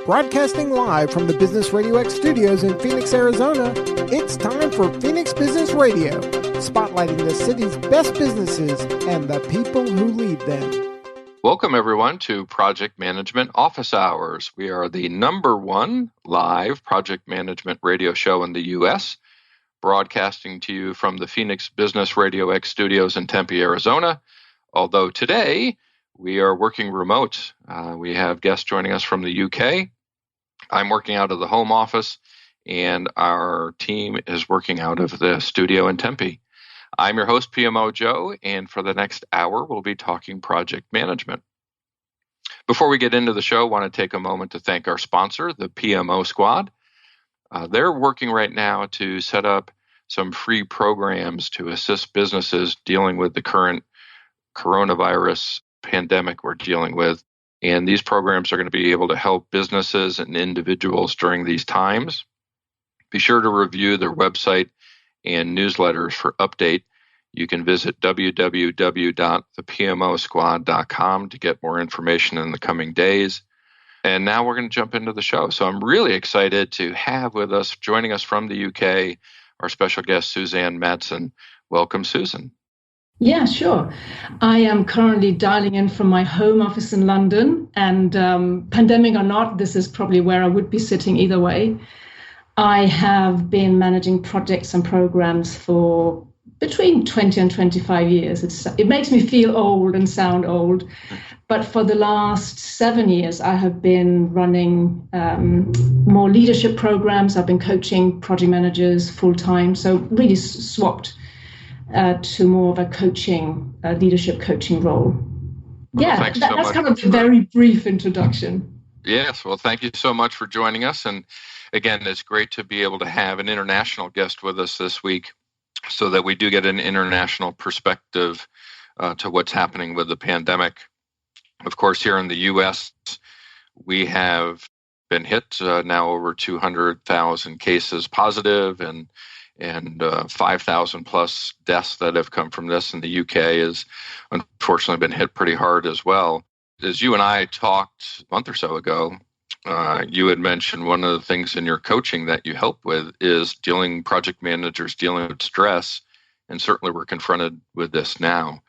Broadcasting live from the Business Radio X studios in Phoenix, Arizona, it's time for Phoenix Business Radio, spotlighting the city's best businesses and the people who lead them. Welcome, everyone, to Project Management Office Hours. We are the #1 live project management radio show in the U.S., broadcasting to you from the Phoenix Business Radio X studios in Tempe, Arizona. Although today we are working remote. We have guests joining us from the UK. I'm working out of the home office, and our team is working out of the studio in Tempe. I'm your host, PMO Joe, and for the next hour, we'll be talking project management. Before we get into the show, I want to take a moment to thank our sponsor, the PMO Squad. They're working right now to set up some free programs to assist businesses dealing with the current coronavirus pandemic we're dealing with. And these programs are going to be able to help businesses and individuals during these times. Be sure to review their website and newsletters for update. You can visit www.thepmosquad.com to get more information in the coming days. And now we're going to jump into the show. So I'm really excited to have with us, joining us from the UK, our special guest, Susanne Madsen. Welcome, Susan. Yeah, sure. I am currently dialing in from my home office in London, and pandemic or not, this is probably where I would be sitting either way. I have been managing projects and programs for between 20 and 25 years. It makes me feel old and sound old, but for the last 7 years, I have been running more leadership programs. I've been coaching project managers full-time, so really swapped to more of a coaching, leadership coaching role. Yeah, that's kind of a very brief introduction. Yes, well, thank you so much for joining us. And again, it's great to be able to have an international guest with us this week so that we do get an international perspective to what's happening with the pandemic. Of course, here in the U.S., we have been hit now over 200,000 cases positive and 5,000 plus deaths that have come from this. And the UK has unfortunately been hit pretty hard as well. As you and I talked a month or so ago, you had mentioned one of the things in your coaching that you help with is project managers dealing with stress. And certainly we're confronted with this now.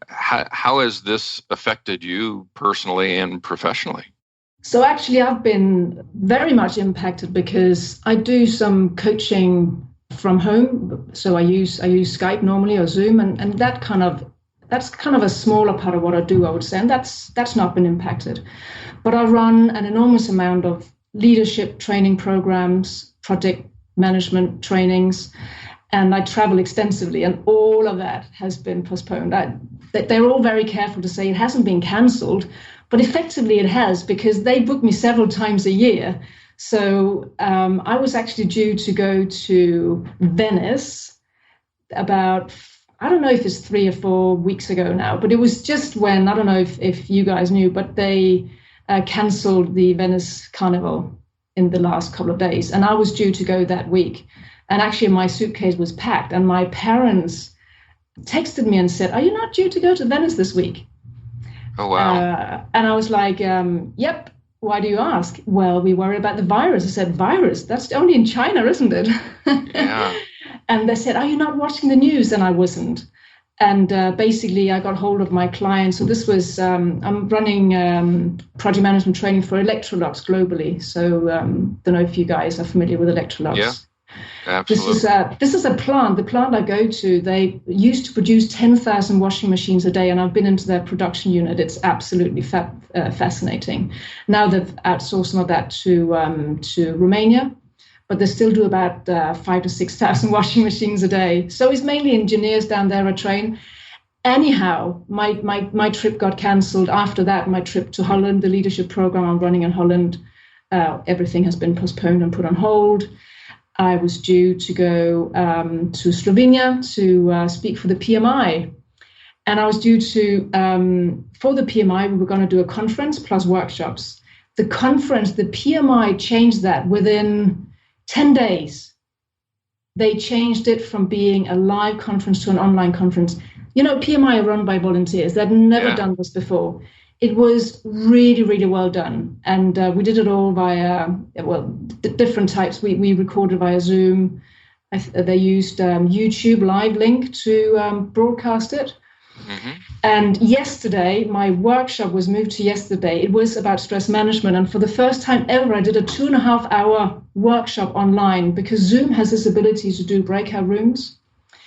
How has this affected you personally and professionally? So actually, I've been very much impacted because I do some coaching from home. So I use Skype normally or Zoom, and that's kind of a smaller part of what I do, I would say, and that's not been impacted. But I run an enormous amount of leadership training programs, project management trainings, and I travel extensively, and all of that has been postponed. They're all very careful to say it hasn't been cancelled, but effectively it has, because they book me several times a year. So I was actually due to go to Venice about, I don't know if it's 3 or 4 weeks ago now, but it was just when, I don't know if you guys knew, but they cancelled the Venice Carnival in the last couple of days. And I was due to go that week. And actually my suitcase was packed, and my parents texted me and said, "Are you not due to go to Venice this week?" Oh, wow. And I was like, yep. Why do you ask? Well, we worry about the virus. I said, virus? That's only in China, isn't it? Yeah. And they said, are you not watching the news? And I wasn't. And basically, I got hold of my client. So this was, I'm running project management training for Electrolux globally. So don't know if you guys are familiar with Electrolux. Yeah. Absolutely. This is a plant. The plant I go to, they used to produce 10,000 washing machines a day, and I've been into their production unit. It's absolutely fascinating. Now they've outsourced some of that to Romania, but they still do about 5,000 to 6,000 washing machines a day. So it's mainly engineers down there I train. Anyhow, my trip got cancelled. After that, my trip to Holland, the leadership program I'm running in Holland, everything has been postponed and put on hold. I was due to go to Slovenia to speak for the PMI. And I was due to, for the PMI, we were going to do a conference plus workshops. The conference, the PMI changed that within 10 days. They changed it from being a live conference to an online conference. You know, PMI are run by volunteers. They'd never done this before. It was really, really well done. And we did it all via, different types. We recorded via Zoom. They used YouTube Live Link to broadcast it. Mm-hmm. And yesterday, my workshop was moved to yesterday. It was about stress management. And for the first time ever, I did a 2.5-hour workshop online because Zoom has this ability to do breakout rooms.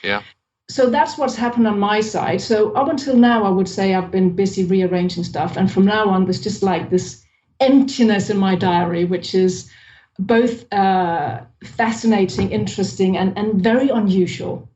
Yeah. So that's what's happened on my side. So up until now, I would say I've been busy rearranging stuff. And from now on, there's just like this emptiness in my diary, which is both fascinating, interesting, and very unusual.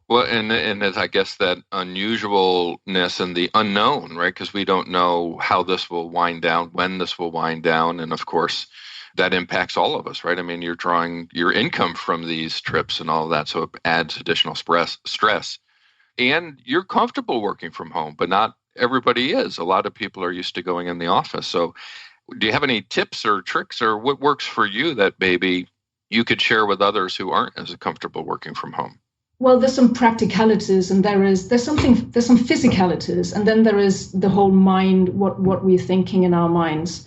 Well, and I guess that unusualness and the unknown, right? Because we don't know how this will wind down, when this will wind down. And of course, that impacts all of us, right? I mean, you're drawing your income from these trips and all of that. So it adds additional stress. And you're comfortable working from home, but not everybody is. A lot of people are used to going in the office. So do you have any tips or tricks or what works for you that maybe you could share with others who aren't as comfortable working from home? Well, there's some practicalities and there's some physicalities, and then there is the whole mind, what we're thinking in our minds.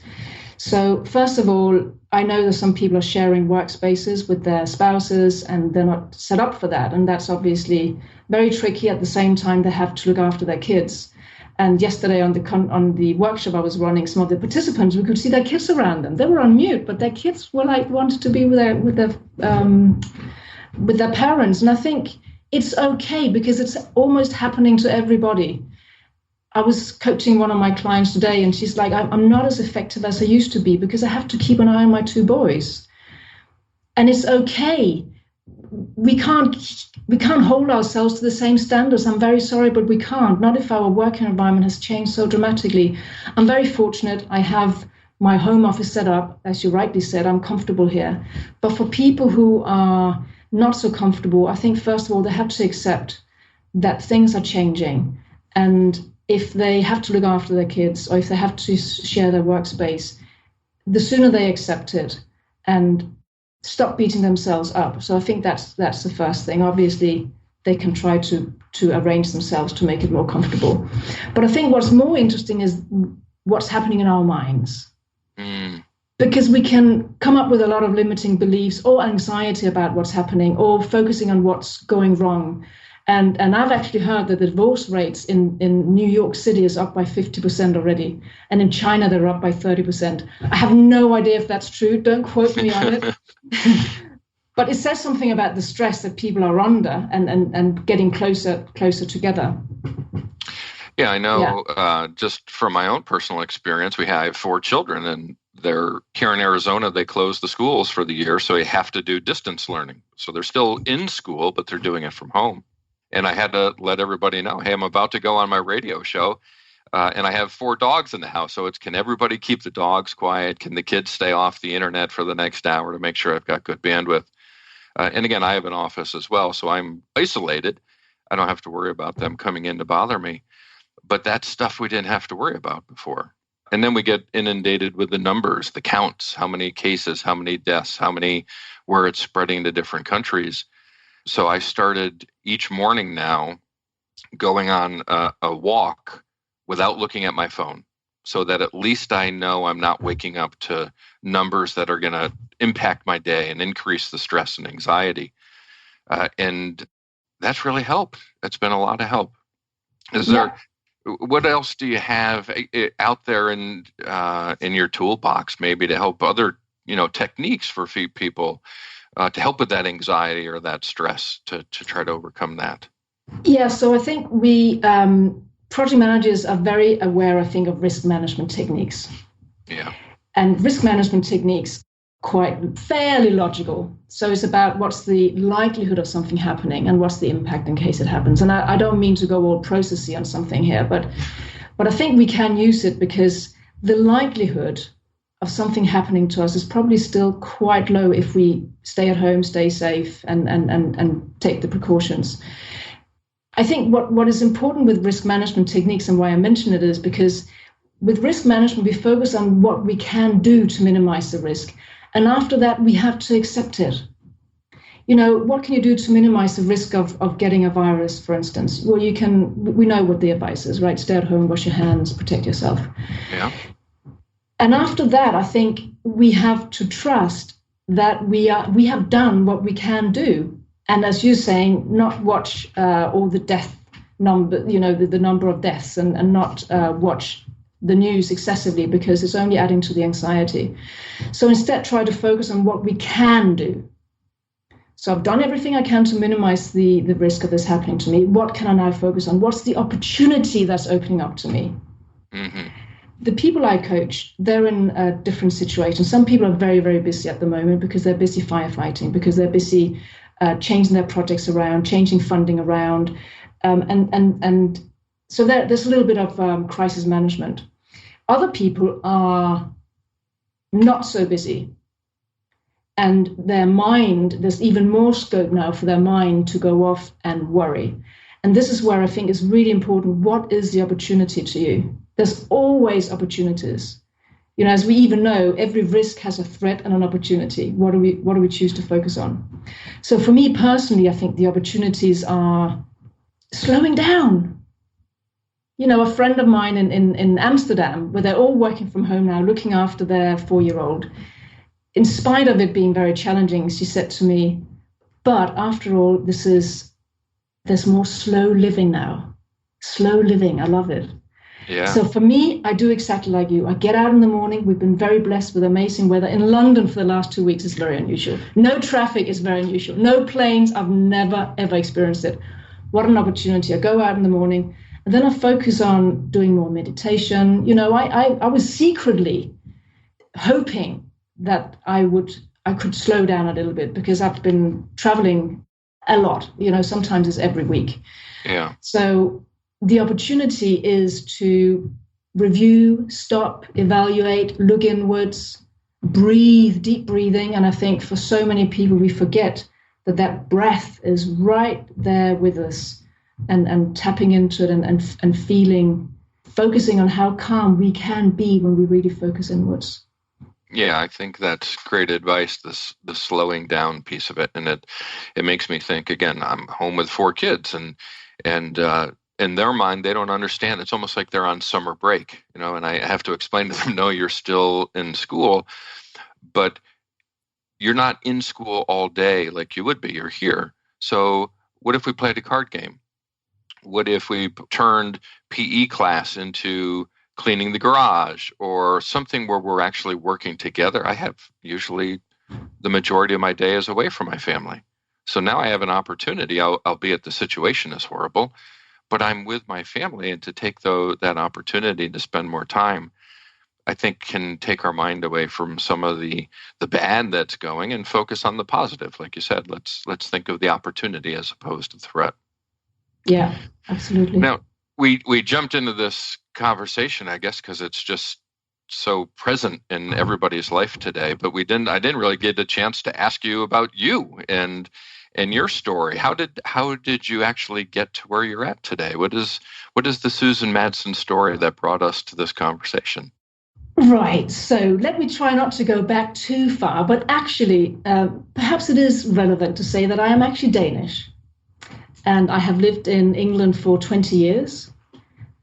So first of all, I know that some people are sharing workspaces with their spouses and they're not set up for that. And that's obviously very tricky. At the same time, they have to look after their kids. And yesterday on the workshop I was running, some of the participants, we could see their kids around them. They were on mute, but their kids were wanted to be with their parents. And I think it's okay because it's almost happening to everybody. I was coaching one of my clients today and she's like, I'm not as effective as I used to be because I have to keep an eye on my 2 boys. And it's okay. We can't hold ourselves to the same standards. I'm very sorry, but we can't. Not if our working environment has changed so dramatically. I'm very fortunate. I have my home office set up. As you rightly said, I'm comfortable here. But for people who are not so comfortable, I think, first of all, they have to accept that things are changing. And if they have to look after their kids or if they have to share their workspace, the sooner they accept it and stop beating themselves up. So I think that's the first thing. Obviously, they can try to arrange themselves to make it more comfortable. But I think what's more interesting is what's happening in our minds. Because we can come up with a lot of limiting beliefs or anxiety about what's happening or focusing on what's going wrong. And I've actually heard that the divorce rates in New York City is up by 50% already. And in China, they're up by 30%. I have no idea if that's true. Don't quote me on it. But it says something about the stress that people are under and getting closer together. Yeah, I know. Yeah. Just from my own personal experience, we have 4 children, and they're here in Arizona. They closed the schools for the year, so they have to do distance learning. So they're still in school, but they're doing it from home. And I had to let everybody know, hey, I'm about to go on my radio show, and I have 4 dogs in the house. So can everybody keep the dogs quiet? Can the kids stay off the internet for the next hour to make sure I've got good bandwidth? And again, I have an office as well, so I'm isolated. I don't have to worry about them coming in to bother me. But that's stuff we didn't have to worry about before. And then we get inundated with the numbers, the counts, how many cases, how many deaths, where it's spreading to different countries. So I started each morning now going on a walk without looking at my phone so that at least I know I'm not waking up to numbers that are going to impact my day and increase the stress and anxiety. And that's really helped. It's been a lot of help. What else do you have out there in your toolbox maybe to help other, techniques for people to help with that anxiety or that stress to try to overcome that? Yeah, so I think we project managers are very aware, I think, of risk management techniques. Yeah. And risk management techniques quite fairly logical. So it's about what's the likelihood of something happening and what's the impact in case it happens. And I don't mean to go all processy on something here, but I think we can use it because the likelihood of something happening to us is probably still quite low if we stay at home, stay safe, and take the precautions. I think what is important with risk management techniques and why I mention it is because with risk management, we focus on what we can do to minimize the risk. And after that, we have to accept it. what can you do to minimize the risk of getting a virus, for instance? Well, we know what the advice is, right? Stay at home, wash your hands, protect yourself. Yeah. And after that, I think we have to trust that we have done what we can do. And as you're saying, not watch all the death number, the number of deaths, and not watch the news excessively, because it's only adding to the anxiety. So instead, try to focus on what we can do. So I've done everything I can to minimize the risk of this happening to me. What can I now focus on? What's the opportunity that's opening up to me? Mm-hmm. The people I coach, they're in a different situation. Some people are very, very busy at the moment because they're busy firefighting, because they're busy changing their projects around, changing funding around. And so there's a little bit of crisis management. Other people are not so busy. And their mind, there's even more scope now for their mind to go off and worry. And this is where I think it's really important. What is the opportunity to you? There's always opportunities. As we even know, every risk has a threat and an opportunity. What do we choose to focus on? So for me personally, I think the opportunities are slowing down. A friend of mine in Amsterdam, where they're all working from home now, looking after their 4-year-old. In spite of it being very challenging, she said to me, but after all, there's more slow living now. Slow living, I love it. Yeah. So for me, I do exactly like you. I get out in the morning. We've been very blessed with amazing weather. In London for the last 2 weeks is very unusual. No traffic is very unusual. No planes. I've never, ever experienced it. What an opportunity. I go out in the morning and then I focus on doing more meditation. I was secretly hoping that I could slow down a little bit, because I've been traveling a lot, sometimes it's every week. Yeah. So the opportunity is to review, stop, evaluate, look inwards, breathe, deep breathing. And I think for so many people, we forget that breath is right there with us, and tapping into it and feeling, focusing on how calm we can be when we really focus inwards. Yeah, I think that's great advice, the slowing down piece of it. And it makes me think, again, I'm home with 4 kids, and in their mind, they don't understand. It's almost like they're on summer break, and I have to explain to them, no, you're still in school, but you're not in school all day like you would be. You're here. So what if we played a card game? What if we turned PE class into cleaning the garage, or something where we're actually working together? I have usually the majority of my day is away from my family. So now I have an opportunity, albeit the situation is horrible, but I'm with my family, and to take that opportunity to spend more time, I think can take our mind away from some of the bad that's going and focus on the positive. Like you said, let's think of the opportunity as opposed to threat. Yeah, absolutely. Now, we jumped into this conversation, I guess, because it's just so present in everybody's life today. But I didn't really get a chance to ask you about you and your story. How did you actually get to where you're at today? What is the Susanne Madsen story that brought us to this conversation? Right. So let me try not to go back too far, but actually, perhaps it is relevant to say that I am actually Danish. And I have lived in England for 20 years.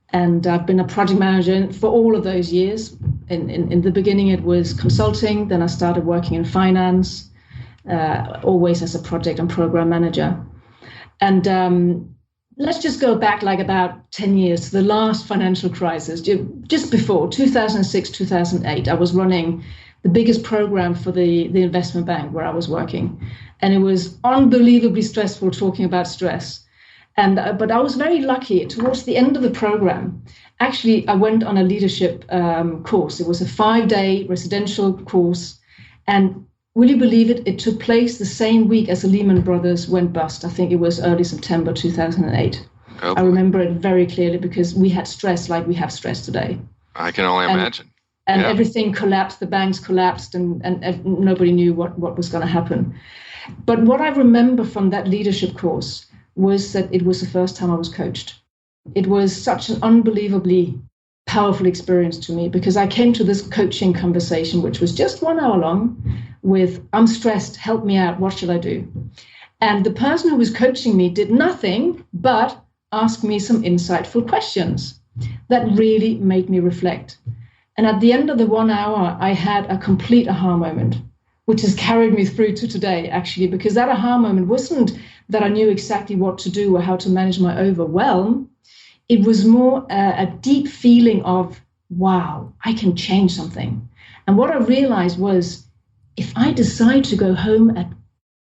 And I've been a project manager for all of those years. In the beginning, it was consulting. Then I started working in finance, always as a project and program manager. And let's just go back like about 10 years to the last financial crisis. Just before 2006, 2008, I was running the biggest program for the investment bank where I was working. And it was unbelievably stressful, talking about stress. But I was very lucky. Towards the end of the program, actually, I went on a leadership course. It was a 5-day residential course. And will you believe it? It took place the same week as the Lehman Brothers went bust. I think it was early September 2008. Oh. I remember it very clearly because we had stress like we have stress today. I can only imagine. And everything collapsed. The banks collapsed, and nobody knew what was going to happen. But what I remember from that leadership course was that it was the first time I was coached. It was such an unbelievably powerful experience to me, because I came to this coaching conversation, which was just 1 hour long, with, I'm stressed, help me out, what should I do? And the person who was coaching me did nothing but ask me some insightful questions that really made me reflect. And at the end of the 1 hour, I had a complete aha moment, which has carried me through to today, actually, because that aha moment wasn't that I knew exactly what to do or how to manage my overwhelm. It was more a deep feeling of, wow, I can change something. And what I realized was, if I decide to go home at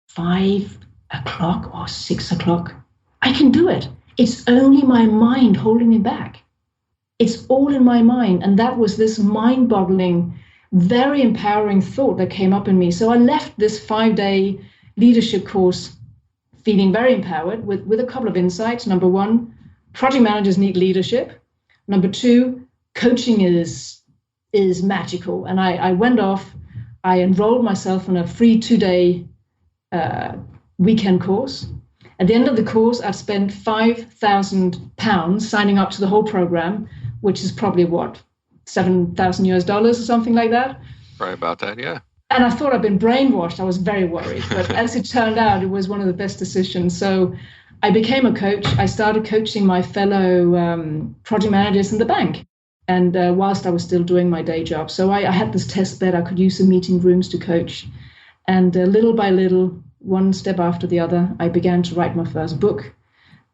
5 o'clock or 6 o'clock, I can do it. It's only my mind holding me back. It's all in my mind. And that was this mind-boggling, very empowering thought that came up in me. So I left this 5-day leadership course feeling very empowered with a couple of insights. Number one, project managers need leadership. Number two, coaching is magical. And I went off, I enrolled myself in a free 2-day weekend course. At the end of the course, I'd spent £5,000 signing up to the whole program, which is probably what, $7,000 or something like that. Right about that, yeah. And I thought I'd been brainwashed. I was very worried. But as it turned out, it was one of the best decisions. So I became a coach. I started coaching my fellow project managers in the bank. And whilst I was still doing my day job. So I had this test bed. I could use the meeting rooms to coach. And little by little, one step after the other, I began to write my first book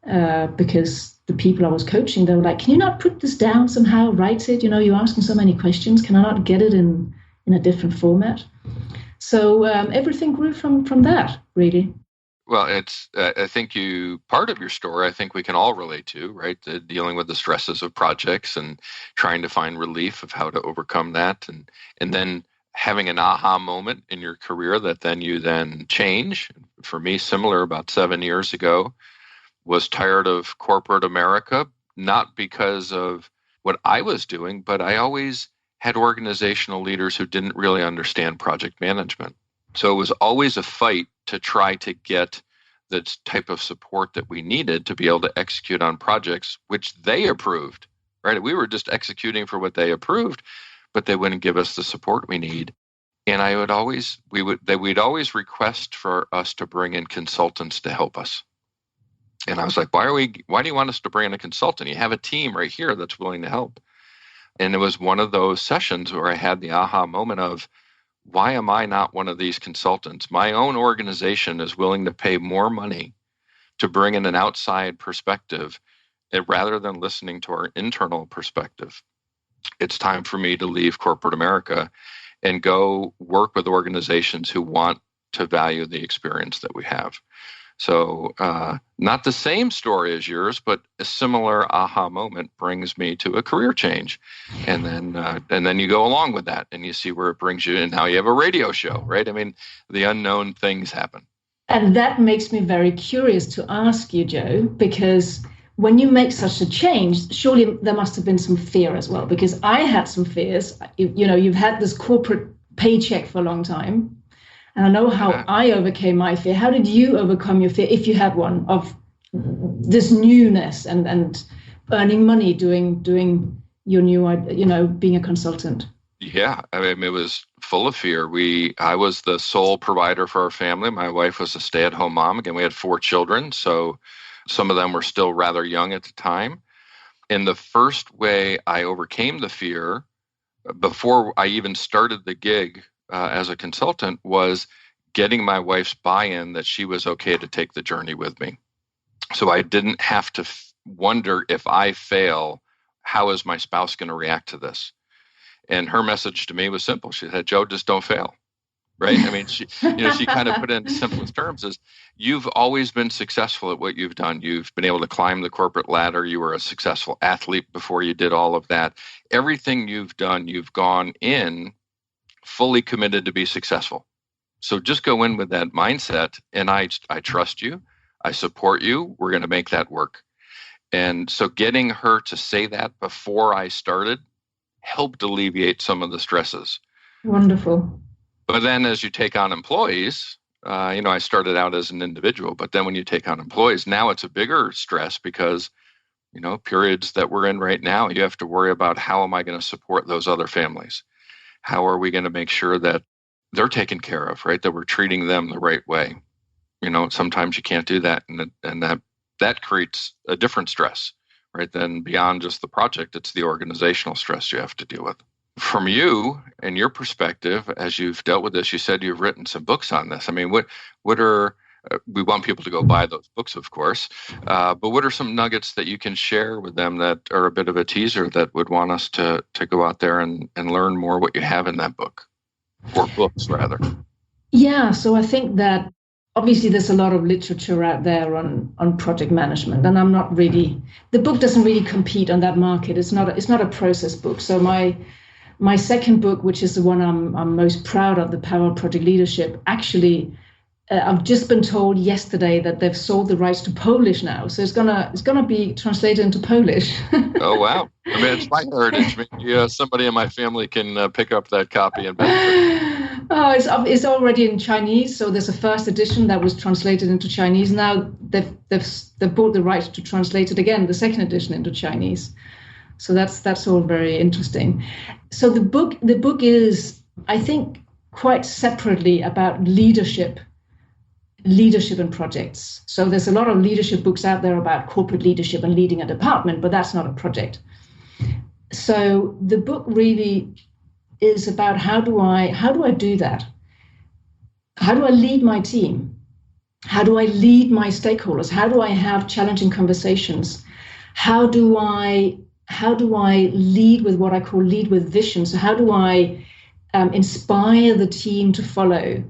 because the people I was coaching, they were like, can you not put this down somehow, write it? You know, you're asking so many questions. Can I not get it in a different format? So everything grew from that, really. Well, it's I think part of your story, I think we can all relate to, right? Dealing with the stresses of projects and trying to find relief of how to overcome that. And then having an aha moment in your career that then you change. For me, similar about 7 years ago, was tired of corporate America, not because of what I was doing, but I always had organizational leaders who didn't really understand project management. So it was always a fight to try to get the type of support that we needed to be able to execute on projects which they approved, right? We were just executing for what they approved, but they wouldn't give us the support we need. And we'd always request for us to bring in consultants to help us. And I was like, why do you want us to bring in a consultant? You have a team right here that's willing to help. And it was one of those sessions where I had the aha moment of, why am I not one of these consultants? My own organization is willing to pay more money to bring in an outside perspective rather than listening to our internal perspective. It's time for me to leave corporate America and go work with organizations who want to value the experience that we have. So not the same story as yours, but a similar aha moment brings me to a career change. And then you go along with that and you see where it brings you. And now you have a radio show, right? I mean, the unknown things happen. And that makes me very curious to ask you, Joe, because when you make such a change, surely there must have been some fear as well, because I had some fears. You've had this corporate paycheck for a long time. And I know how I overcame my fear. How did you overcome your fear, if you had one, of this newness and earning money doing your new, being a consultant? Yeah, I mean, it was full of fear. I was the sole provider for our family. My wife was a stay-at-home mom. Again, we had 4 children, so some of them were still rather young at the time. And the first way I overcame the fear, before I even started the gig, as a consultant, was getting my wife's buy-in that she was okay to take the journey with me. So I didn't have to wonder, if I fail, how is my spouse going to react to this? And her message to me was simple. She said, Joe, just don't fail. Right? I mean, she kind of put it in simplest terms as, you've always been successful at what you've done. You've been able to climb the corporate ladder. You were a successful athlete before you did all of that. Everything you've done, you've gone in fully committed to be successful. So just go in with that mindset, and I trust you. I support you. We're going to make that work. And so getting her to say that before I started helped alleviate some of the stresses. Wonderful. But then as you take on employees, I started out as an individual, but then when you take on employees, now it's a bigger stress because, periods that we're in right now, you have to worry about, how am I going to support those other families? How are we going to make sure that they're taken care of, right? That we're treating them the right way. sometimes you can't do that, and that creates a different stress, right? Then beyond just the project, it's the organizational stress you have to deal with. From you and your perspective, as you've dealt with this, you said you've written some books on this. I mean, what are we want people to go buy those books, of course, but what are some nuggets that you can share with them that are a bit of a teaser that would want us to go out there and learn more what you have in that book, or books rather? Yeah, so I think that obviously there's a lot of literature out there on project management, and the book doesn't really compete on that market. It's not a process book. So my second book, which is the one I'm most proud of, The Power of Project Leadership, actually, I've just been told yesterday that they've sold the rights to Polish now. So it's gonna be translated into Polish. Oh, wow. I mean, it's my heritage. Maybe somebody in my family can pick up that copy and benefit. Oh, it's already in Chinese. So there's a first edition that was translated into Chinese. Now they've bought the right to translate it again, the second edition, into Chinese. So that's all very interesting. So the book is, I think, quite separately about leadership in projects. So there's a lot of leadership books out there about corporate leadership and leading a department, but that's not a project. So the book really is about how do I do that? How do I lead my team? How do I lead my stakeholders? How do I have challenging conversations? How do I lead with what I call lead with vision? So how do I inspire the team to follow?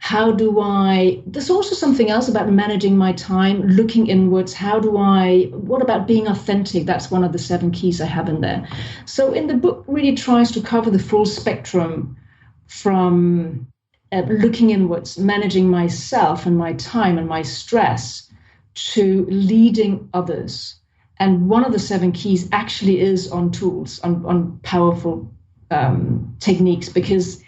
There's also something else about managing my time, looking inwards. What about being authentic? That's one of the 7 keys I have in there. So in the book really tries to cover the full spectrum from looking inwards, managing myself and my time and my stress, to leading others. And one of the 7 keys actually is on tools, on powerful techniques, because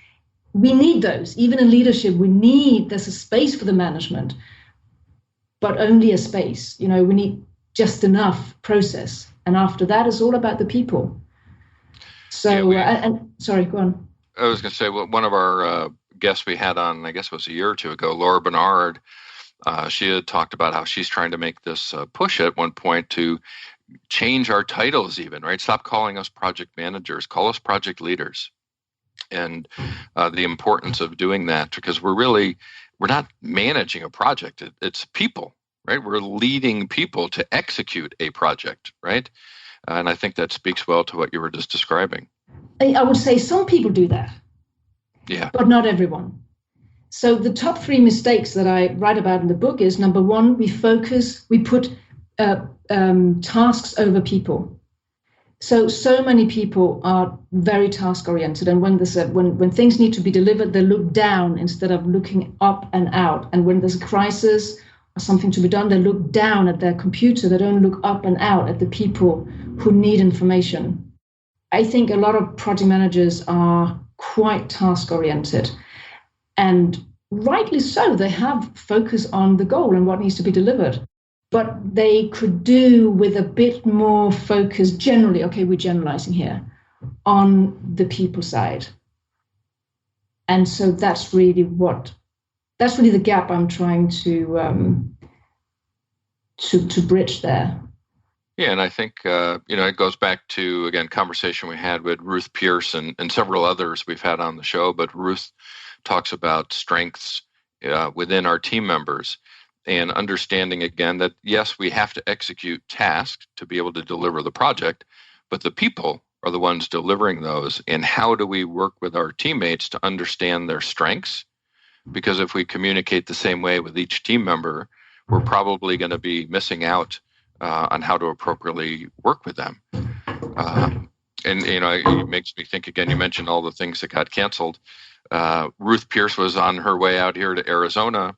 we need those. Even in leadership, there's a space for the management, but only a space. We need just enough process. And after that, it's all about the people. So, sorry, go on. I was going to say, one of our guests we had on, I guess it was a year or two ago, Laura Bernard, she had talked about how she's trying to make this push at one point to change our titles even, right? Stop calling us project managers, call us project leaders. And the importance of doing that, because we're not managing a project. It's people, right? We're leading people to execute a project, right? And I think that speaks well to what you were just describing. I would say some people do that. Yeah. But not everyone. So the top 3 mistakes that I write about in the book is, number 1, we put tasks over people. So many people are very task oriented, and when things need to be delivered, they look down instead of looking up and out. And when there's a crisis or something to be done, they look down at their computer. They don't look up and out at the people who need information. I think a lot of project managers are quite task oriented, and rightly so. They have focus on the goal and what needs to be delivered. But they could do with a bit more focus generally, okay, we're generalizing here, on the people side. And so that's really the gap I'm trying to bridge there. Yeah, and I think, it goes back to, again, conversation we had with Ruth Pierce and several others we've had on the show, but Ruth talks about strengths within our team members. And understanding, again, that, yes, we have to execute tasks to be able to deliver the project, but the people are the ones delivering those. And how do we work with our teammates to understand their strengths? Because if we communicate the same way with each team member, we're probably going to be missing out on how to appropriately work with them. And, it makes me think, again, you mentioned all the things that got canceled. Ruth Pierce was on her way out here to Arizona.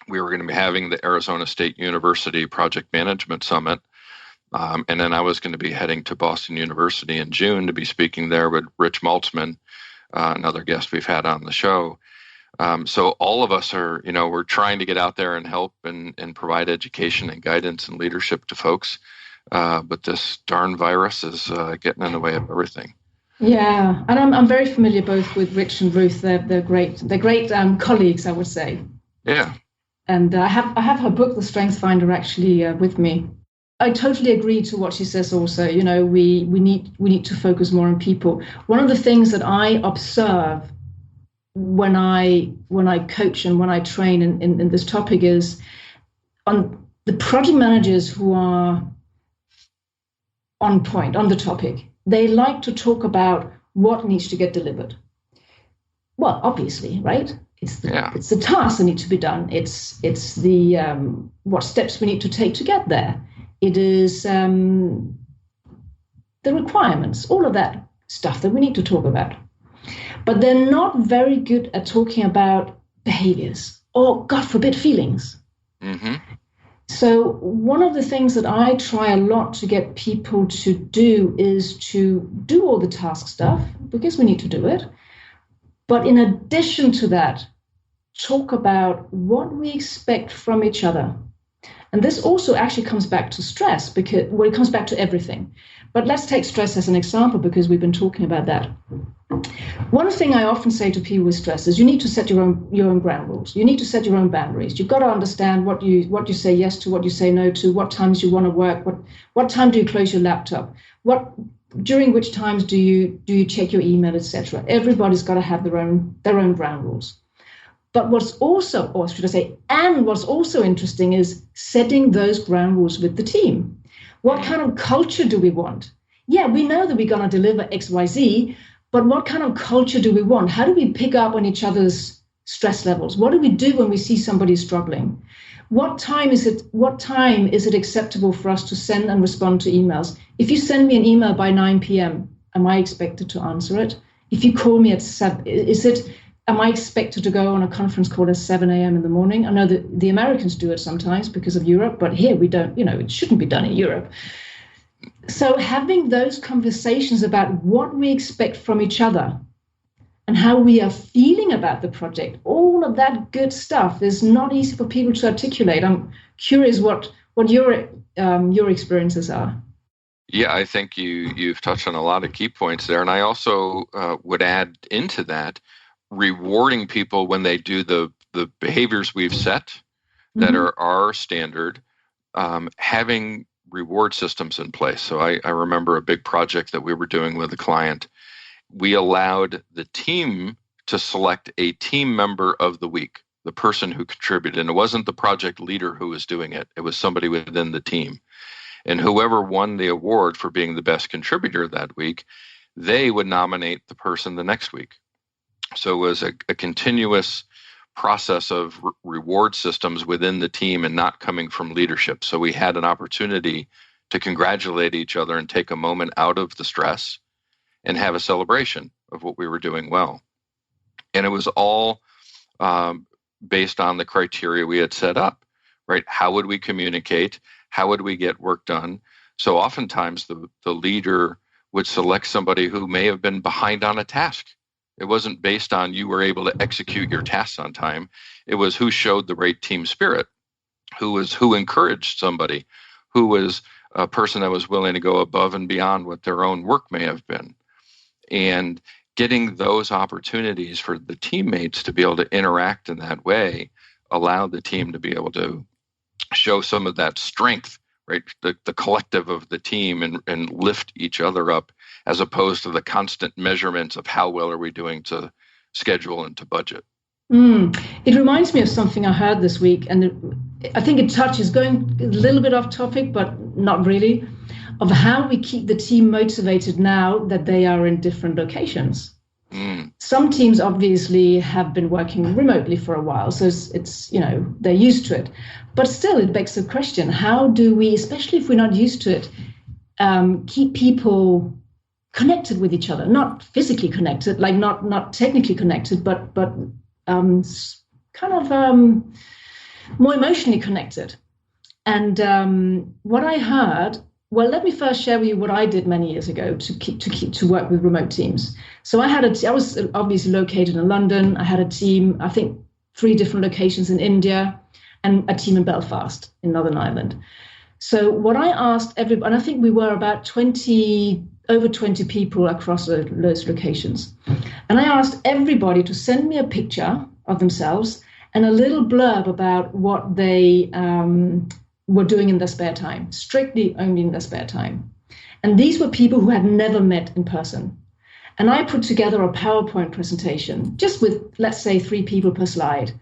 We were going to be having the Arizona State University Project Management Summit. And then I was going to be heading to Boston University in June to be speaking there with Rich Maltzman, another guest we've had on the show. So all of us are, we're trying to get out there and help and provide education and guidance and leadership to folks. But this darn virus is getting in the way of everything. Yeah, and I'm very familiar both with Rich and Ruth. They're great. They're great colleagues, I would say. Yeah. And I have her book, The Strength Finder, actually with me. I totally agree to what she says also. You know, we need to focus more on people. One of the things that I observe when I coach and when I train in this topic is on the project managers who are on point, on the topic. They like to talk about what needs to get delivered. Well, obviously, right? It's the tasks that need to be done. It's the what steps we need to take to get there. It is the requirements, all of that stuff that we need to talk about. But they're not very good at talking about behaviors or, God forbid, feelings. Mm-hmm. So one of the things that I try a lot to get people to do is to do all the task stuff, because we need to do it. But in addition to that, talk about what we expect from each other. And this also actually comes back to stress, because it comes back to everything. But let's take stress as an example, because we've been talking about that. One thing I often say to people with stress is you need to set your own ground rules. You need to set your own boundaries. You've got to understand what you say yes to, what you say no to, what times you want to work, what time do you close your laptop, during which times do you check your email, etc. Everybody's got to have their own ground rules. But what's also interesting is setting those ground rules with the team. What kind of culture do we want? Yeah, we know that we're going to deliver X, Y, Z, but what kind of culture do we want? How do we pick up on each other's stress levels? What do we do when we see somebody struggling? What time is it acceptable for us to send and respond to emails? If you send me an email by 9 p.m., am I expected to answer it? If you call me at 7, am I expected to go on a conference call at 7 a.m. in the morning? I know that the Americans do it sometimes because of Europe, but here we don't, it shouldn't be done in Europe. So having those conversations about what we expect from each other and how we are feeling about the project, all of that good stuff is not easy for people to articulate. I'm curious what your experiences are. Yeah, I think you've touched on a lot of key points there. And I also would add into that, rewarding people when they do the behaviors we've set that are our standard, having reward systems in place. So I remember a big project that we were doing with a client. We allowed the team to select a team member of the week, the person who contributed. And it wasn't the project leader who was doing it. It was somebody within the team. And whoever won the award for being the best contributor that week, they would nominate the person the next week. So it was a continuous process of reward systems within the team and not coming from leadership. So we had an opportunity to congratulate each other and take a moment out of the stress and have a celebration of what we were doing well. And it was all based on the criteria we had set up, right? How would we communicate? How would we get work done? So oftentimes the leader would select somebody who may have been behind on a task. It wasn't based on you were able to execute your tasks on time. It was who showed the right team spirit, who encouraged somebody, who was a person that was willing to go above and beyond what their own work may have been. And getting those opportunities for the teammates to be able to interact in that way allowed the team to be able to show some of that strength, right? The collective of the team and lift each other up, as opposed to the constant measurements of how well are we doing to schedule and to budget. It reminds me of something I heard this week, and I think it touches, going a little bit off topic, but not really, of how we keep the team motivated now that they are in different locations. Some teams obviously have been working remotely for a while, so it's they're used to it. But still, it begs the question, how do we, especially if we're not used to it, keep people connected with each other, not physically connected, like not technically connected, but kind of more emotionally connected. And what I heard, well, let me first share with you what I did many years ago to work with remote teams. So I was obviously located in London. I had a team, I think 3 different locations in India, and a team in Belfast in Northern Ireland. So what I asked everybody, and I think we were about over 20 people across those locations. And I asked everybody to send me a picture of themselves and a little blurb about what they were doing in their spare time, strictly only in their spare time. And these were people who had never met in person. And I put together a PowerPoint presentation, just with, let's say, 3 people per slide,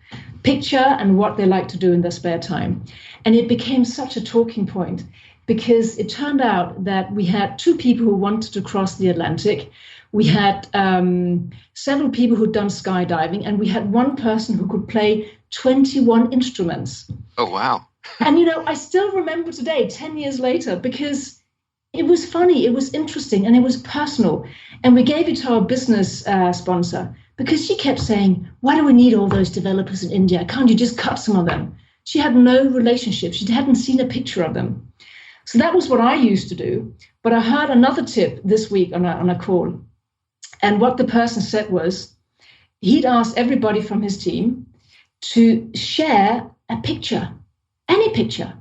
picture and what they like to do in their spare time. And it became such a talking point because it turned out that we had 2 people who wanted to cross the Atlantic. We had several people who'd done skydiving, and we had one person who could play 21 instruments. Oh, wow. And, I still remember today, 10 years later, because it was funny, it was interesting, and it was personal. And we gave it to our business sponsor because she kept saying, why do we need all those developers in India? Can't you just cut some of them? She had no relationship. She hadn't seen a picture of them. So that was what I used to do. But I heard another tip this week on a call. And what the person said was, he'd asked everybody from his team to share a picture, any picture,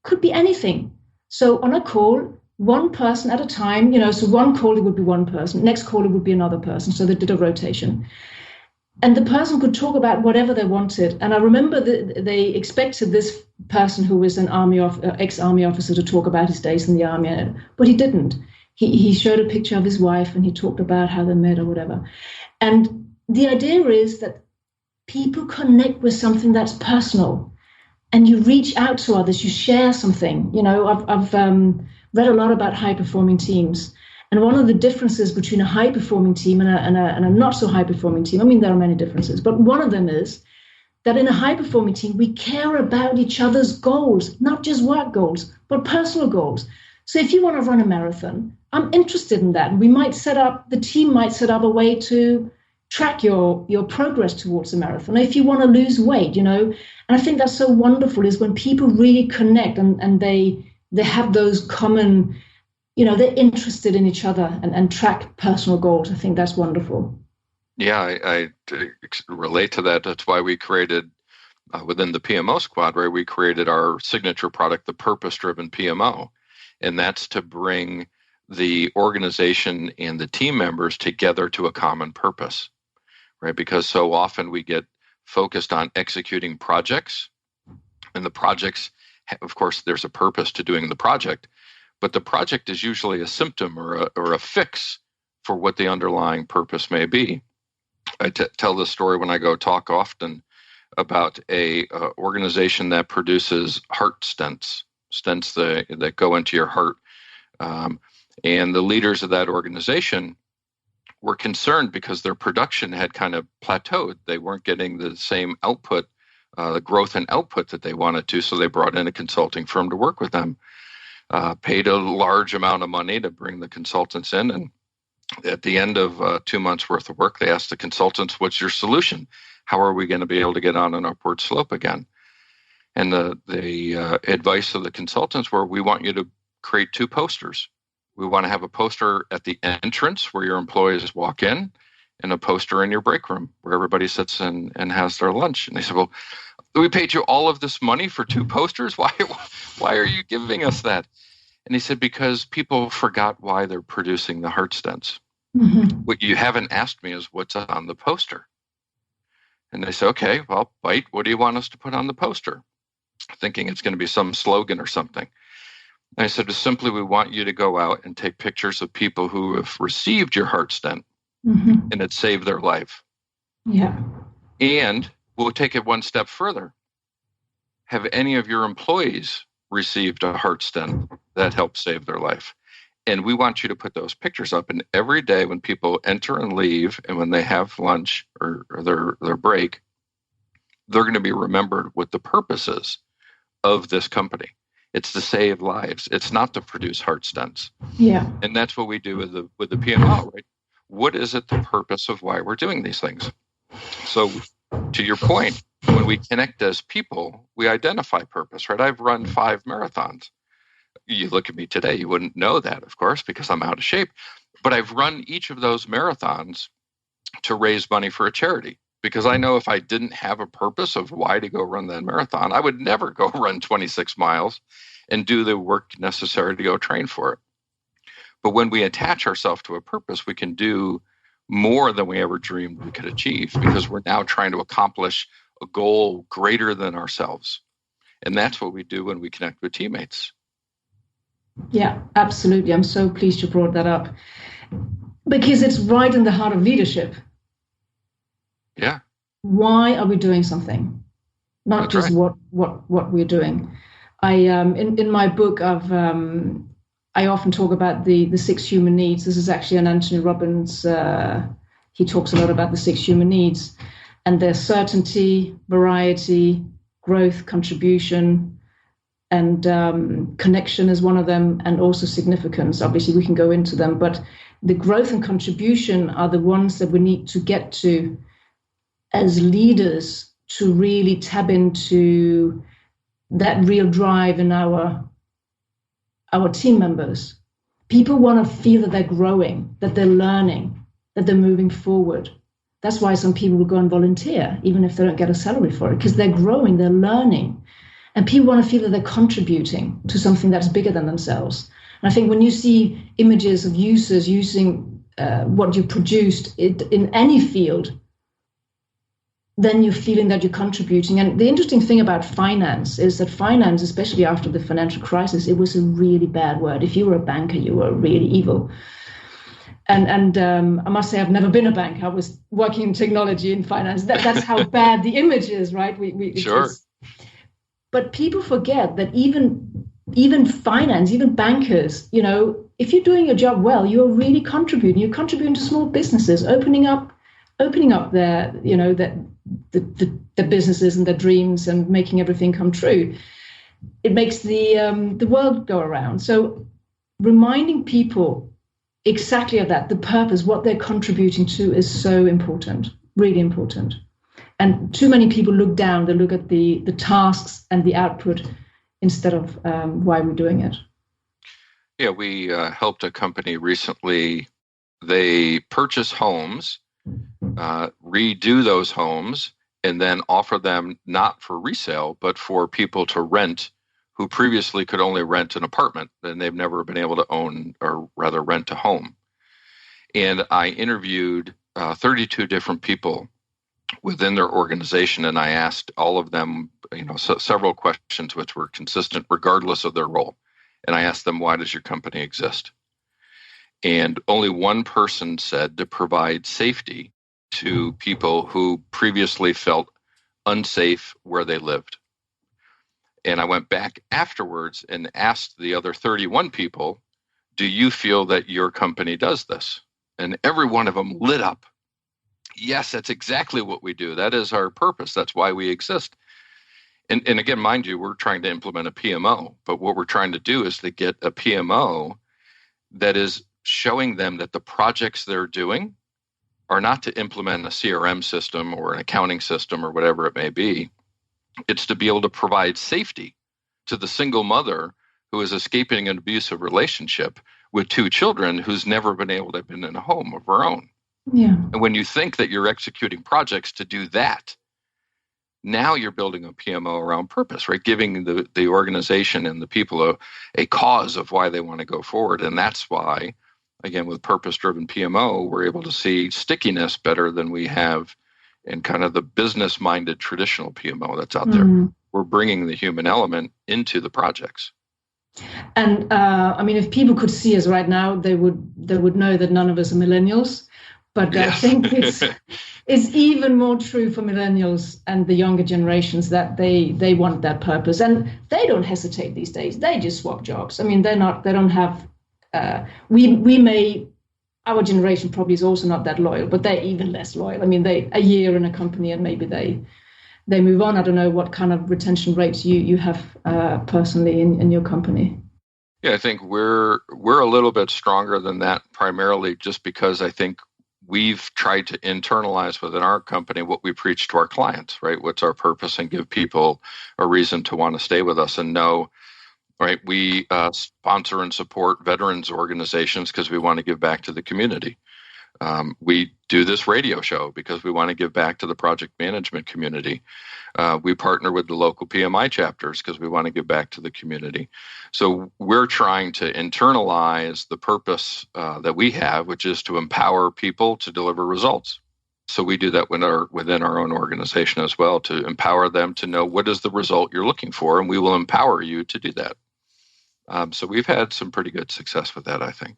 could be anything. So on a call, one person at a time, so one call, it would be one person, next call, it would be another person. So they did a rotation. And the person could talk about whatever they wanted. And I remember they expected this person who was an ex-army officer to talk about his days in the army, but he didn't. He showed a picture of his wife and he talked about how they met or whatever. And the idea is that people connect with something that's personal and you reach out to others, you share something. I've read a lot about high-performing teams. And one of the differences between a high-performing team and a not-so-high-performing team, there are many differences, but one of them is that in a high-performing team, we care about each other's goals, not just work goals, but personal goals. So if you want to run a marathon, I'm interested in that. The team might set up a way to track your progress towards the marathon. If you want to lose weight, and I think that's so wonderful is when people really connect and they have those common, they're interested in each other and track personal goals. I think that's wonderful. Yeah, I relate to that. That's why we created within the PMO squad, right? We created our signature product, the purpose-driven PMO. And that's to bring the organization and the team members together to a common purpose, right? Because so often we get focused on executing projects, and the projects, of course, there's a purpose to doing the project, but the project is usually a symptom or a fix for what the underlying purpose may be. I tell this story when I go talk often about a organization that produces heart stents that go into your heart. And the leaders of that organization were concerned because their production had kind of plateaued. They weren't getting the same output, the growth and output that they wanted to. So they brought in a consulting firm to work with them, paid a large amount of money to bring the consultants in. And at the end of 2 months worth of work, they asked the consultants, what's your solution? How are we going to be able to get on an upward slope again? And the advice of the consultants were, we want you to create 2 posters. We want to have a poster at the entrance where your employees walk in and a poster in your break room where everybody sits and has their lunch. And they said, well, we paid you all of this money for 2 posters. Why are you giving us that? And he said, because people forgot why they're producing the heart stents. Mm-hmm. What you haven't asked me is what's on the poster. And they said, okay, well, Bite, what do you want us to put on the poster? Thinking it's going to be some slogan or something. And I said, simply, we want you to go out and take pictures of people who have received your heart stent mm-hmm. and it saved their life. Yeah. And we'll take it one step further. Have any of your employees received a heart stent that helped save their life? And we want you to put those pictures up. And every day when people enter and leave and when they have lunch or their break, they're going to be remembered what the purpose is of this company. It's to save lives. It's not to produce heart stents. Yeah. And that's what we do with the PMO, right? What is it, the purpose of why we're doing these things? So to your point, when we connect as people, we identify purpose, right? I've run 5 marathons. You look at me today, you wouldn't know that, of course, because I'm out of shape. But I've run each of those marathons to raise money for a charity. Because I know if I didn't have a purpose of why to go run that marathon, I would never go run 26 miles and do the work necessary to go train for it. But when we attach ourselves to a purpose, we can do more than we ever dreamed we could achieve because we're now trying to accomplish a goal greater than ourselves. And that's what we do when we connect with teammates. Yeah, absolutely. I'm so pleased you brought that up because it's right in the heart of leadership. Yeah. Why are we doing something? Not That's just right. what we're doing. I in my book I often talk about the 6 human needs. This is actually an Anthony Robbins. He talks a lot about the 6 human needs, and there's certainty, variety, growth, contribution, and connection is one of them, and also significance. Obviously, we can go into them, but the growth and contribution are the ones that we need to get to as leaders to really tap into that real drive in our team members. People want to feel that they're growing, that they're learning, that they're moving forward. That's why some people will go and volunteer, even if they don't get a salary for it, because they're growing, they're learning. And people want to feel that they're contributing to something that's bigger than themselves. And I think when you see images of users using what you produced in any field, then you're feeling that you're contributing. And the interesting thing about finance is that finance, especially after the financial crisis, it was a really bad word. If you were a banker, you were really evil. And I must say, I've never been a banker. I was working in technology and finance. That's how bad the image is, right? Sure. But people forget that even finance, even bankers, if you're doing your job well, you're really contributing. You're contributing to small businesses, opening up their, the businesses and their dreams and making everything come true. It makes the world go around. So reminding people exactly of that, the purpose, what they're contributing to is so important, really important. And too many people look down, they look at the tasks and the output instead of why we're doing it. Yeah, we helped a company recently. They purchase homes, redo those homes, and then offer them not for resale, but for people to rent who previously could only rent an apartment, and they've never been able to own or rather rent a home. And I interviewed 32 different people within their organization, and I asked all of them, several questions which were consistent regardless of their role. And I asked them, why does your company exist? And only one person said to provide safety to people who previously felt unsafe where they lived. And I went back afterwards and asked the other 31 people, do you feel that your company does this? And every one of them lit up. Yes, that's exactly what we do. That is our purpose. That's why we exist. And again, mind you, we're trying to implement a PMO, but what we're trying to do is to get a PMO that is showing them that the projects they're doing are not to implement a CRM system or an accounting system or whatever it may be. It's to be able to provide safety to the single mother who is escaping an abusive relationship with 2 children who's never been able to have been in a home of her own. Yeah. And when you think that you're executing projects to do that, now you're building a PMO around purpose, right? Giving the organization and the people a cause of why they want to go forward. And that's why, again, with purpose-driven PMO, we're able to see stickiness better than we have in kind of the business-minded traditional PMO that's out there. We're bringing the human element into the projects. And if people could see us right now, they would know that none of us are millennials. But yes. I think it's even more true for millennials and the younger generations that they want that purpose, and they don't hesitate these days. They just swap jobs. I mean, they don't have. Our generation probably is also not that loyal, but they're even less loyal. I mean, a year in a company and maybe they move on. I don't know what kind of retention rates you have personally in your company. Yeah, I think we're a little bit stronger than that, primarily just because I think we've tried to internalize within our company what we preach to our clients, right? What's our purpose, and give people a reason to want to stay with us and know, right? We sponsor and support veterans organizations because we want to give back to the community. We do this radio show because we want to give back to the project management community. We partner with the local PMI chapters because we want to give back to the community. So we're trying to internalize the purpose that we have, which is to empower people to deliver results. So we do that within our own organization as well, to empower them to know what is the result you're looking for, and we will empower you to do that. So we've had some pretty good success with that, I think.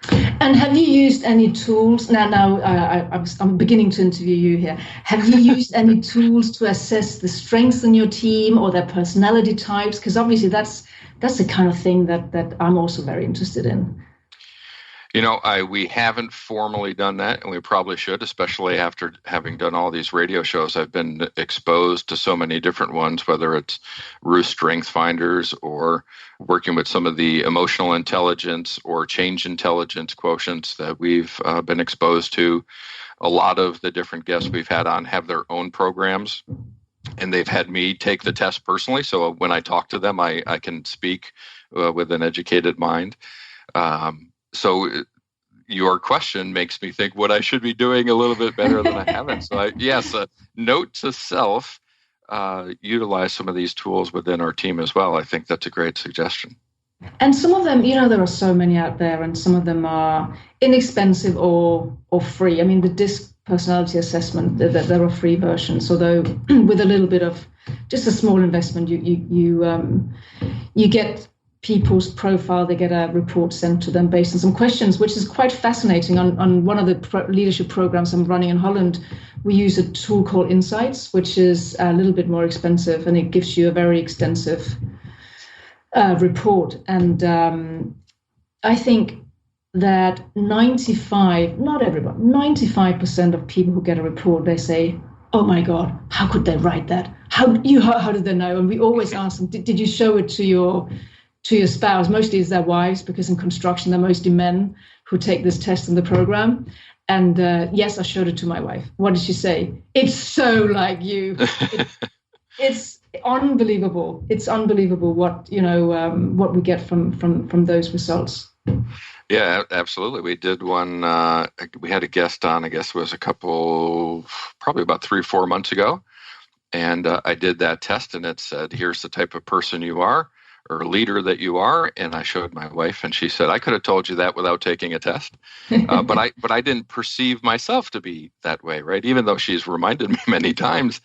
And have you used any tools? I'm beginning to interview you here. Have you used any tools to assess the strengths in your team or their personality types? Because obviously that's the kind of thing that I'm also very interested in. We haven't formally done that, and we probably should, especially after having done all these radio shows. I've been exposed to so many different ones, whether it's Roost Strength Finders or working with some of the emotional intelligence or change intelligence quotients that we've been exposed to. A lot of the different guests we've had on have their own programs, and they've had me take the test personally. So when I talk to them, I can speak with an educated mind. So your question makes me think what I should be doing a little bit better than I haven't. So note to self, utilize some of these tools within our team as well. I think that's a great suggestion. And some of them, there are so many out there, and some of them are inexpensive or free. I mean, the DISC personality assessment, there are free versions, although with a little bit of just a small investment, you get people's profile. They get a report sent to them based on some questions, which is quite fascinating. On one of the leadership programs I'm running in Holland, we use a tool called Insights, which is a little bit more expensive, and it gives you a very extensive report. And I think that 95% of people who get a report, they say, "Oh my God, how could they write that? How did they know?" And we always ask them, did you show it to your spouse? Mostly it's their wives, because in construction, they're mostly men who take this test in the program. And yes, I showed it to my wife. What did she say? "It's so like you." It's unbelievable. It's unbelievable what we get from those results. Yeah, absolutely. We did one. We had a guest on, I guess it was probably about 3-4 months ago. And I did that test, and it said, "Here's the type of person you are, or leader that you are." And I showed my wife, and she said, "I could have told you that without taking a test." But I didn't perceive myself to be that way, right? Even though she's reminded me many times.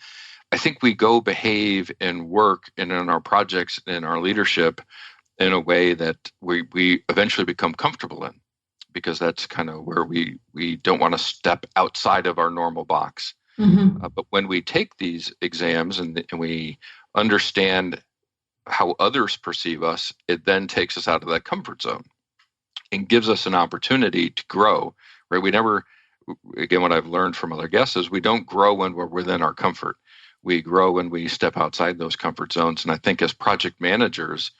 I think we go behave and work and in our projects, in our leadership, in a way that we eventually become comfortable in, because that's kind of where we don't want to step outside of our normal box. Mm-hmm. But when we take these exams and we understand how others perceive us, it then takes us out of that comfort zone and gives us an opportunity to grow, right? Again, what I've learned from other guests is we don't grow when we're within our comfort. We grow when we step outside those comfort zones. And I think as project managers,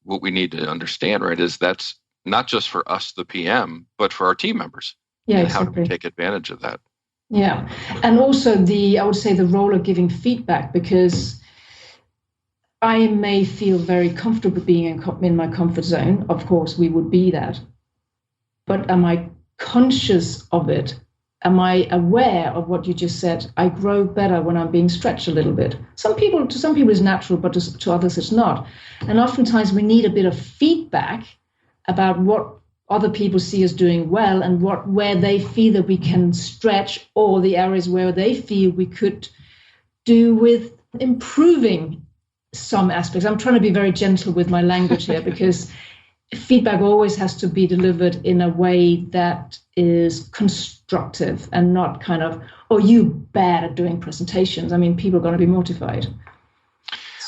what we need to understand, right, is that's not just for us, the PM, but for our team members. Yeah, and exactly. How do we take advantage of that? Yeah. And also I would say the role of giving feedback, because I may feel very comfortable being in my comfort zone. Of course, we would be that. But am I conscious of it? Am I aware of what you just said? I grow better when I'm being stretched a little bit. To some people it's natural, but to others it's not. And oftentimes we need a bit of feedback about what other people see us doing well and where they feel that we can stretch, or the areas where they feel we could do with improving some aspects. I'm trying to be very gentle with my language here, because feedback always has to be delivered in a way that is constructive and not kind of, "Oh, you bad at doing presentations." I mean, people are going to be mortified.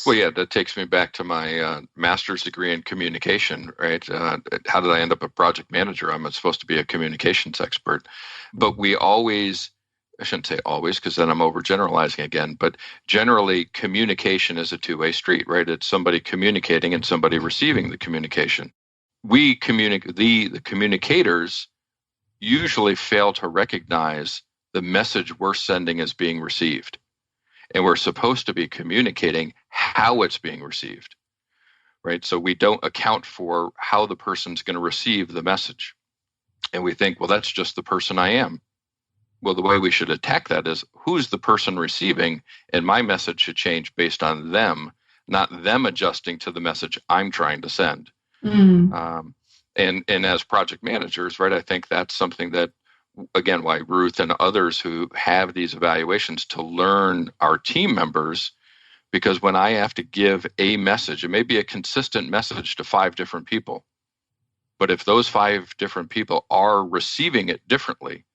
Well, yeah, that takes me back to my master's degree in communication, right? How did I end up a project manager? I'm supposed to be a communications expert. But I shouldn't say always, because then I'm overgeneralizing again, but generally communication is a two-way street, right? It's somebody communicating and somebody receiving the communication. The communicators usually fail to recognize the message we're sending as being received. And we're supposed to be communicating how it's being received, right? So we don't account for how the person's going to receive the message. And we think, well, that's just the person I am. Well, the way we should attack that is, who's the person receiving? And my message should change based on them, not them adjusting to the message I'm trying to send. Mm. And as project managers, right, I think that's something that again, why Ruth and others who have these evaluations to learn our team members, because when I have to give a message, it may be a consistent message to 5 different people, but if those 5 different people are receiving it differently,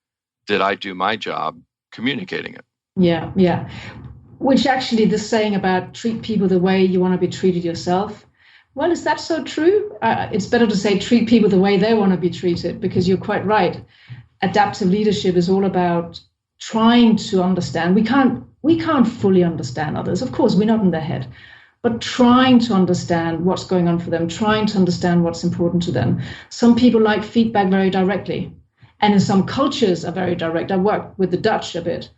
did I do my job communicating it? Yeah, yeah. Which actually, the saying about treat people the way you want to be treated yourself, well, is that so true? It's better to say treat people the way they want to be treated, because you're quite right. Adaptive leadership is all about trying to understand. We can't fully understand others. Of course, we're not in their head, but trying to understand what's going on for them, trying to understand what's important to them. Some people like feedback very directly, and in some cultures are very direct. I worked with the Dutch a bit,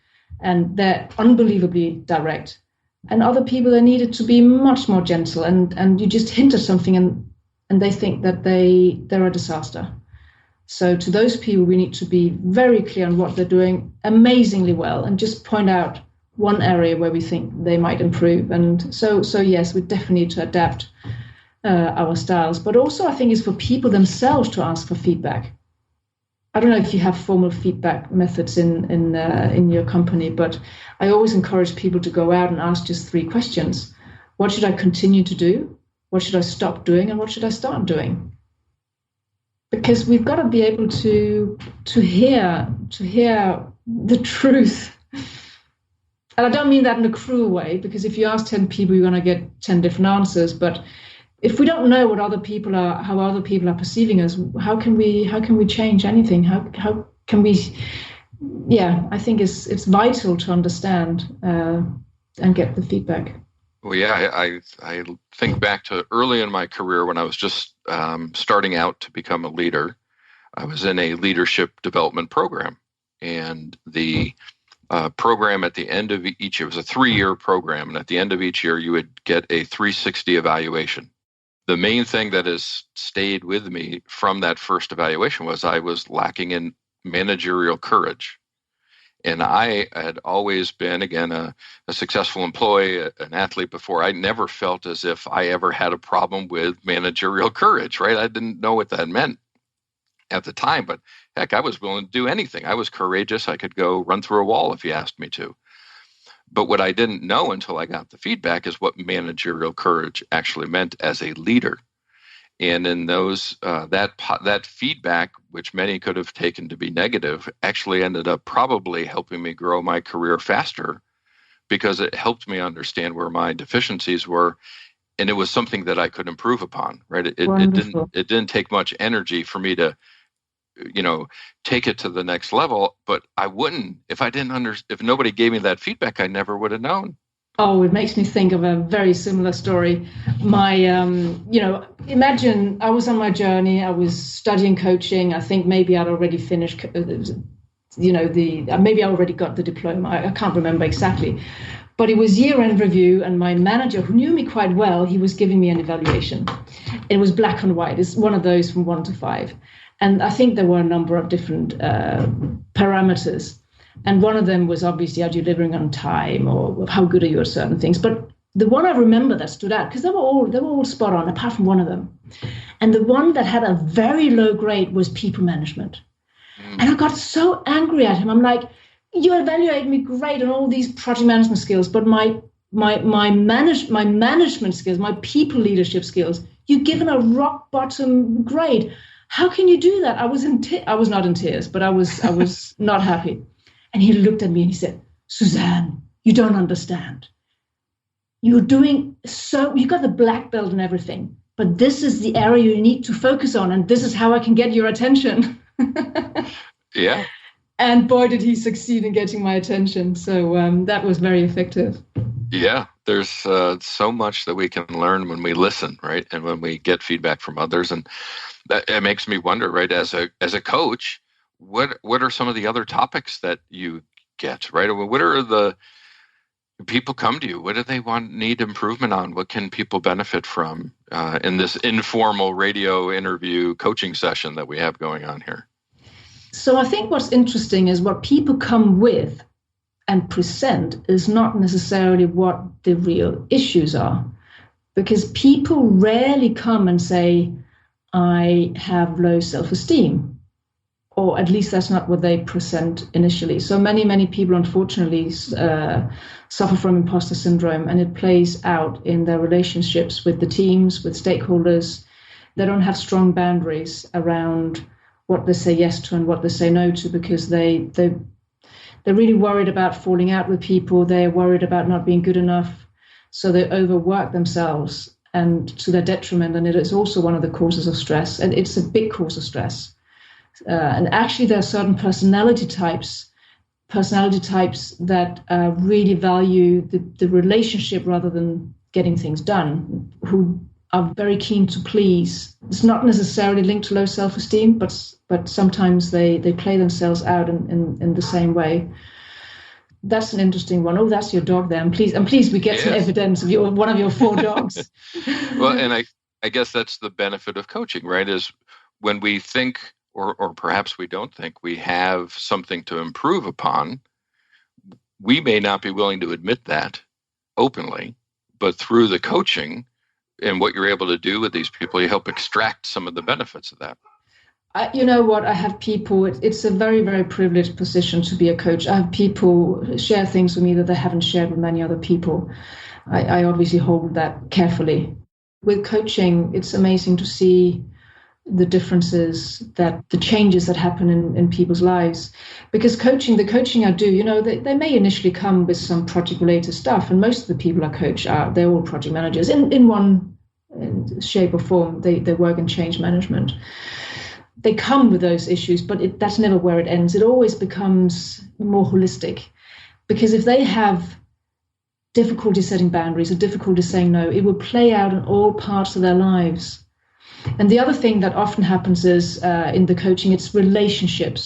and they're unbelievably direct. And other people, they needed to be much more gentle, and you just hint at something and they think that they're a disaster. So to those people, we need to be very clear on what they're doing amazingly well and just point out one area where we think they might improve. And so yes, we definitely need to adapt our styles. But also I think it's for people themselves to ask for feedback. I don't know if you have formal feedback methods in your company, but I always encourage people to go out and ask just 3 questions. What should I continue to do? What should I stop doing? And what should I start doing? Because we've got to be able to hear the truth. And I don't mean that in a cruel way, because if you ask 10 people, you're going to get 10 different answers. But if we don't know how other people are perceiving us, how can we change anything? How can we? Yeah, I think it's vital to understand and get the feedback. Well, yeah, I think back to early in my career when I was just starting out to become a leader. I was in a leadership development program, and the program at the end of each year, it was a 3-year program, and at the end of each year, you would get a 360 evaluation. The main thing that has stayed with me from that first evaluation was I was lacking in managerial courage. And I had always been, again, a successful employee, an athlete before. I never felt as if I ever had a problem with managerial courage, right? I didn't know what that meant at the time, but heck, I was willing to do anything. I was courageous. I could go run through a wall if you asked me to. But what I didn't know until I got the feedback is what managerial courage actually meant as a leader. And in those that feedback, which many could have taken to be negative, actually ended up probably helping me grow my career faster, because it helped me understand where my deficiencies were, and it was something that I could improve upon. Right? It didn't take much energy for me to, take it to the next level. But I wouldn't if if nobody gave me that feedback, I never would have known. Oh, it makes me think of a very similar story. My, imagine I was on my journey. I was studying coaching. I think maybe I'd already finished, maybe I already got the diploma. I can't remember exactly. But it was year-end review, and my manager, who knew me quite well, he was giving me an evaluation. It was black and white. It's one of those from 1 to 5. And I think there were a number of different parameters. And one of them was obviously, are you delivering on time, or how good are you at certain things? But the one I remember that stood out, because they were all spot on, apart from one of them. And the one that had a very low grade was people management. And I got so angry at him. I'm like, you evaluate me great on all these project management skills, but my management skills, my people leadership skills, you've given a rock bottom grade. How can you do that? I was not in tears, but I was not happy. And he looked at me and he said, Susanne, you don't understand. You're doing so, you got the black belt and everything, but this is the area you need to focus on, and this is how I can get your attention. Yeah. And boy, did he succeed in getting my attention. So that was very effective. Yeah, there's so much that we can learn when we listen, right? And when we get feedback from others. And that it makes me wonder, right, as a coach, what are some of the other topics that you get, right? What are the people come to you? What do they need improvement on? What can people benefit from in this informal radio interview coaching session that we have going on here? So I think what's interesting is what people come with and present is not necessarily what the real issues are, because people rarely come and say, I have low self-esteem, or at least that's not what they present initially. So many people, unfortunately, suffer from imposter syndrome, and it plays out in their relationships with the teams, with stakeholders. They don't have strong boundaries around what they say yes to and what they say no to, because they're really worried about falling out with people. They're worried about not being good enough. So they overwork themselves, and to their detriment. And it is also one of the causes of stress. And it's a big cause of stress. And actually, there are certain personality types that really value the relationship rather than getting things done, who are very keen to please. It's not necessarily linked to low self-esteem, but sometimes they play themselves out in the same way. That's an interesting one. Oh, that's your dog there. I'm pleased we get some evidence of one of your 4 dogs. Well, and I guess that's the benefit of coaching, right? Is when we think, or perhaps we don't think, we have something to improve upon, we may not be willing to admit that openly, but through the coaching and what you're able to do with these people, you help extract some of the benefits of that. You know what? I have people, it's a very, very privileged position to be a coach. I have people share things with me that they haven't shared with many other people. I obviously hold that carefully. With coaching, it's amazing to see the differences, that the changes that happen in people's lives. Because the coaching I do, they may initially come with some project-related stuff, and most of the people I coach they're all project managers. In one shape or form, they work in change management. They come with those issues, but that's never where it ends. It always becomes more holistic, because if they have difficulty setting boundaries or difficulty saying no, it will play out in all parts of their lives. And the other thing that often happens is in the coaching, it's relationship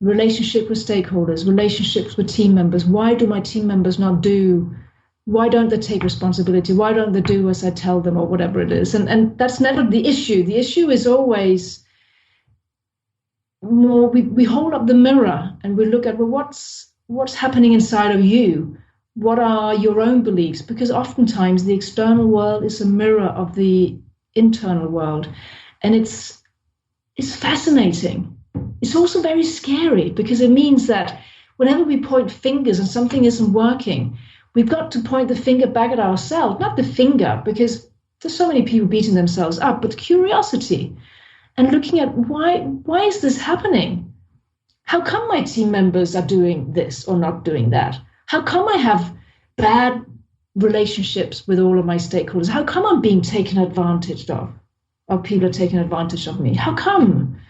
with stakeholders, relationships with team members. Why do my team members why don't they take responsibility? Why don't they do as I tell them, or whatever it is? And that's never the issue. The issue is always more, we hold up the mirror and we look at, well, what's happening inside of you? What are your own beliefs? Because oftentimes the external world is a mirror of the internal world, and it's fascinating. It's also very scary, because it means that whenever we point fingers and something isn't working, we've got to point the finger back at ourselves, not the finger, because there's so many people beating themselves up, but curiosity and looking at why is this happening? How come my team members are doing this or not doing that? How come I have bad relationships with all of my stakeholders? How come I'm being taken advantage of? Or people are taking advantage of me? How come?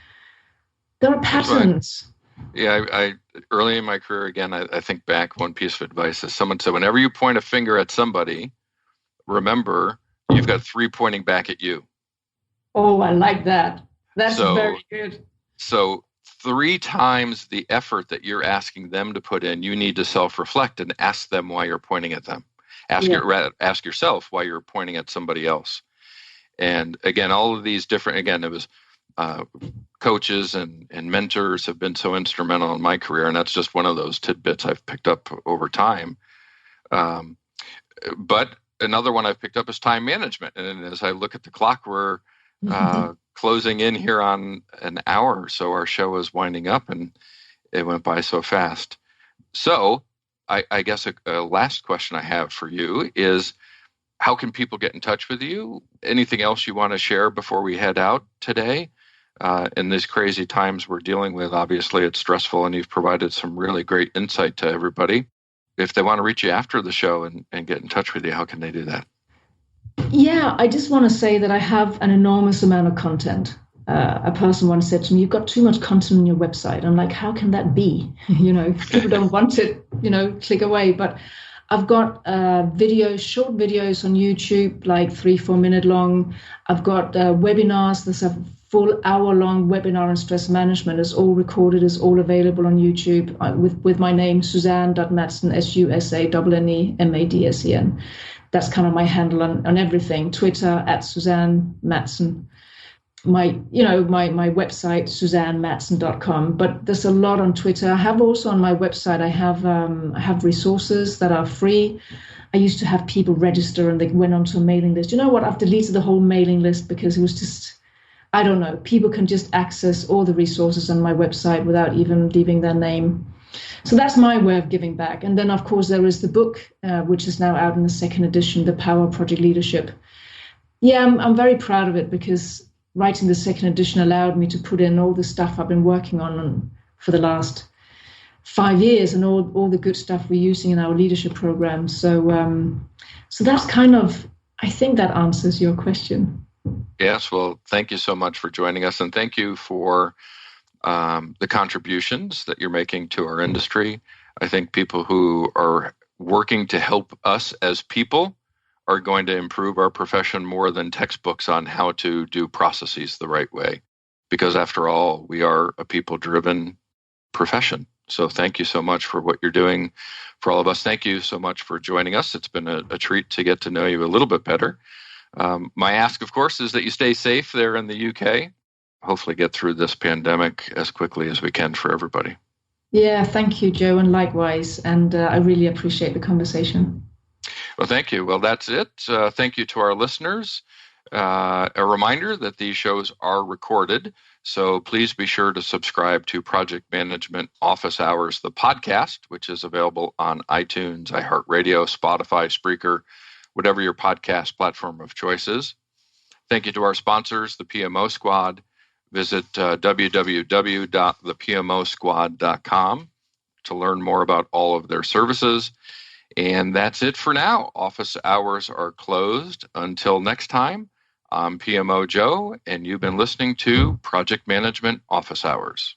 There are patterns. Yeah, I early in my career, again, I think back, one piece of advice is someone said, whenever you point a finger at somebody, remember, you've got 3 pointing back at you. Oh, I like that. That's very good. So 3 times the effort that you're asking them to put in, you need to self-reflect and ask them why you're pointing at them. Ask yourself why you're pointing at somebody else. And again, all of these different, again, it was coaches and mentors have been so instrumental in my career. And that's just one of those tidbits I've picked up over time. But another one I've picked up is time management. And as I look at the clock, we're closing in here on an hour or so. Our show is winding up, and it went by so fast. So I guess a last question I have for you is, how can people get in touch with you? Anything else you want to share before we head out today? In these crazy times we're dealing with, obviously it's stressful, and you've provided some really great insight to everybody. If they want to reach you after the show and get in touch with you, how can they do that? Yeah, I just want to say that I have an enormous amount of content. A person once said to me, "You've got too much content on your website." I'm like, how can that be? If people don't want it, click away. But I've got short videos on YouTube, like 3-4 minute long. I've got webinars. There's a full hour-long webinar on stress management. It's all recorded, is all available on YouTube with my name, Susanne.Madsen, SUSANNEMADSEN. That's kind of my handle on everything. Twitter @Susanne Madsen. My website, SusanneMadsen.com. But there's a lot on Twitter. I have also on my website, I have resources that are free. I used to have people register and they went onto a mailing list. You know what? I've deleted the whole mailing list because it was just, I don't know, people can just access all the resources on my website without even leaving their name. So that's my way of giving back. And then, of course, there is the book, which is now out in the second edition, The Power of Project Leadership. Yeah, I'm very proud of it because writing the second edition allowed me to put in all the stuff I've been working on for the last 5 years and all the good stuff we're using in our leadership program. So that's kind of, I think that answers your question. Yes, well, thank you so much for joining us, and thank you for the contributions that you're making to our industry. I think people who are working to help us as people are going to improve our profession more than textbooks on how to do processes the right way, because after all, we are a people-driven profession. So thank you so much for what you're doing for all of us. Thank you so much for joining us. It's been a treat to get to know you a little bit better. My ask, of course, is that you stay safe there in the UK. Hopefully get through this pandemic as quickly as we can for everybody. Yeah, thank you, Joe, and likewise. And I really appreciate the conversation. Well, thank you. Well, that's it. Thank you to our listeners. A reminder that these shows are recorded, so please be sure to subscribe to Project Management Office Hours, the podcast, which is available on iTunes, iHeartRadio, Spotify, Spreaker, whatever your podcast platform of choice is. Thank you to our sponsors, the PMO Squad. Visit www.thepmosquad.com to learn more about all of their services. And that's it for now. Office hours are closed. Until next time, I'm PMO Joe, and you've been listening to Project Management Office Hours.